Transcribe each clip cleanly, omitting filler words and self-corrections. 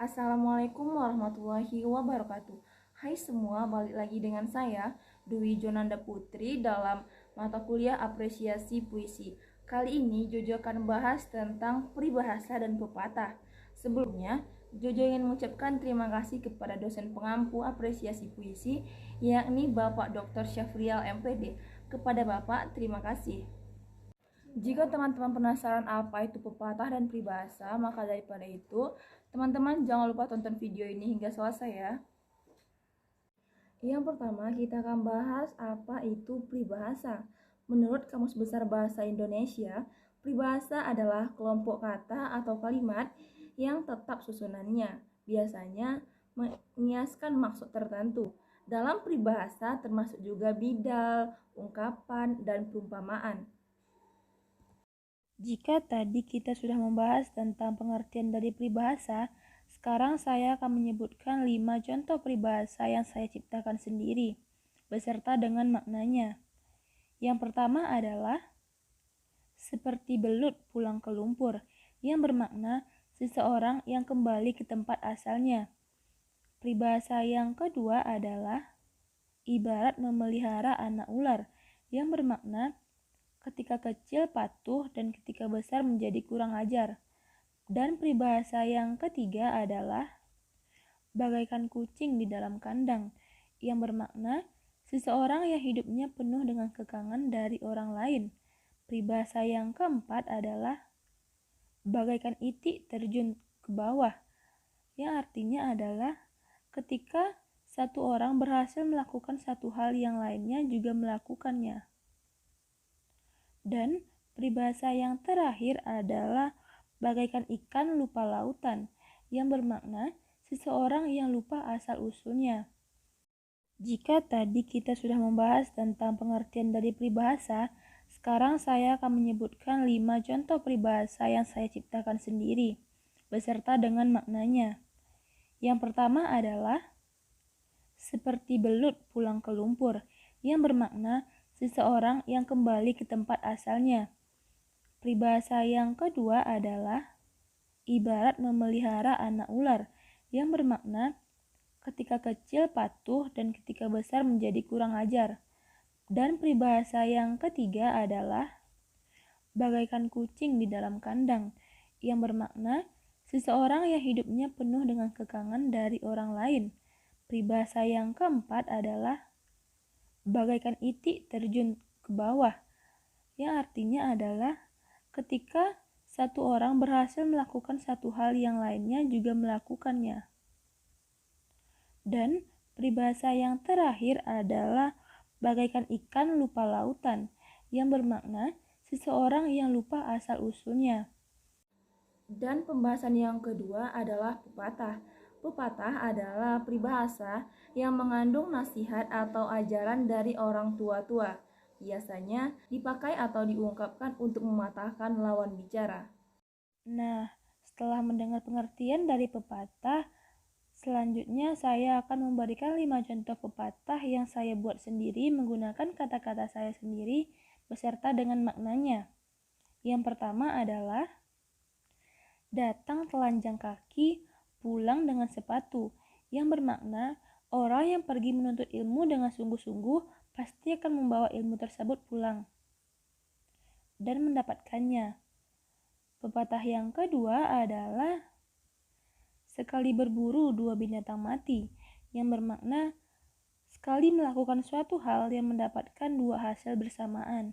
Assalamualaikum warahmatullahi wabarakatuh. Hai semua, balik lagi dengan saya Dwi Jonanda Putri dalam mata kuliah apresiasi puisi. Kali ini Jojo akan bahas tentang peribahasa dan pepatah. Sebelumnya, Jojo ingin mengucapkan terima kasih kepada dosen pengampu apresiasi puisi, yakni Bapak Dr. Syafrial MPD. Kepada Bapak, terima kasih. Jika teman-teman penasaran apa itu pepatah dan peribahasa, maka daripada itu, teman-teman jangan lupa tonton video ini hingga selesai ya. Yang pertama, kita akan bahas apa itu peribahasa. Menurut Kamus Besar Bahasa Indonesia, peribahasa adalah kelompok kata atau kalimat yang tetap susunannya, biasanya mengiaskan maksud tertentu. Dalam peribahasa termasuk juga bidal, ungkapan, dan perumpamaan. Jika tadi kita sudah membahas tentang pengertian dari peribahasa, sekarang saya akan menyebutkan 5 contoh peribahasa yang saya ciptakan sendiri, beserta dengan maknanya. Yang pertama adalah seperti belut pulang ke lumpur, yang bermakna seseorang yang kembali ke tempat asalnya. Peribahasa yang kedua adalah ibarat memelihara anak ular, yang bermakna ketika kecil patuh dan ketika besar menjadi kurang ajar. Dan peribahasa yang ketiga adalah bagaikan kucing di dalam kandang, yang bermakna seseorang yang hidupnya penuh dengan kekangan dari orang lain. Peribahasa yang keempat adalah bagaikan itik terjun ke bawah, yang artinya adalah ketika satu orang berhasil melakukan satu hal yang lainnya juga melakukannya. Dan peribahasa yang terakhir adalah bagaikan ikan lupa lautan, yang bermakna seseorang yang lupa asal-usulnya. Jika tadi kita sudah membahas tentang pengertian dari peribahasa, sekarang saya akan menyebutkan 5 contoh peribahasa yang saya ciptakan sendiri, beserta dengan maknanya. Yang pertama adalah seperti belut pulang ke lumpur, yang bermakna seseorang yang kembali ke tempat asalnya. Peribahasa yang kedua adalah ibarat memelihara anak ular, yang bermakna ketika kecil patuh dan ketika besar menjadi kurang ajar. Dan peribahasa yang ketiga adalah bagaikan kucing di dalam kandang, yang bermakna seseorang yang hidupnya penuh dengan kekangan dari orang lain. Peribahasa yang keempat adalah bagaikan itik terjun ke bawah, yang artinya adalah ketika satu orang berhasil melakukan satu hal yang lainnya juga melakukannya. Dan peribahasa yang terakhir adalah bagaikan ikan lupa lautan, yang bermakna seseorang yang lupa asal-usulnya. Dan pembahasan yang kedua adalah pepatah. Pepatah adalah peribahasa yang mengandung nasihat atau ajaran dari orang tua-tua. Biasanya dipakai atau diungkapkan untuk mematahkan lawan bicara. Nah, setelah mendengar pengertian dari pepatah, selanjutnya saya akan memberikan 5 contoh pepatah yang saya buat sendiri menggunakan kata-kata saya sendiri beserta dengan maknanya. Yang pertama adalah datang telanjang kaki, pulang dengan sepatu, yang bermakna orang yang pergi menuntut ilmu dengan sungguh-sungguh pasti akan membawa ilmu tersebut pulang dan mendapatkannya. Pepatah yang kedua adalah sekali berburu dua binatang mati, yang bermakna sekali melakukan suatu hal yang mendapatkan dua hasil bersamaan.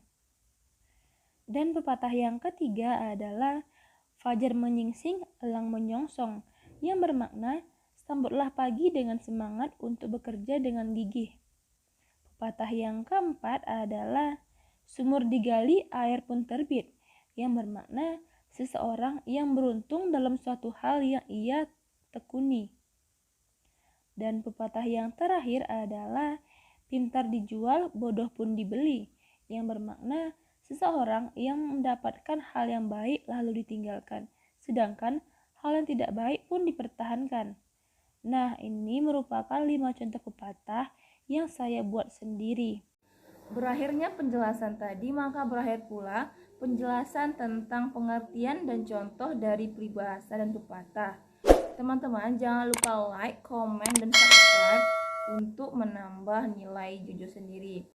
Dan pepatah yang ketiga adalah fajar menyingsing, elang menyongsong, yang bermakna sambutlah pagi dengan semangat untuk bekerja dengan gigih. Pepatah yang keempat adalah sumur digali, air pun terbit, yang bermakna seseorang yang beruntung dalam suatu hal yang ia tekuni. Dan pepatah yang terakhir adalah pintar dijual, bodoh pun dibeli, yang bermakna seseorang yang mendapatkan hal yang baik lalu ditinggalkan, sedangkan hal yang tidak baik pun dipertahankan. Nah, ini merupakan 5 contoh pepatah yang saya buat sendiri. Berakhirnya penjelasan tadi, maka berakhir pula penjelasan tentang pengertian dan contoh dari peribahasa dan pepatah. Teman-teman jangan lupa like, komen, dan subscribe untuk menambah nilai Jojo sendiri.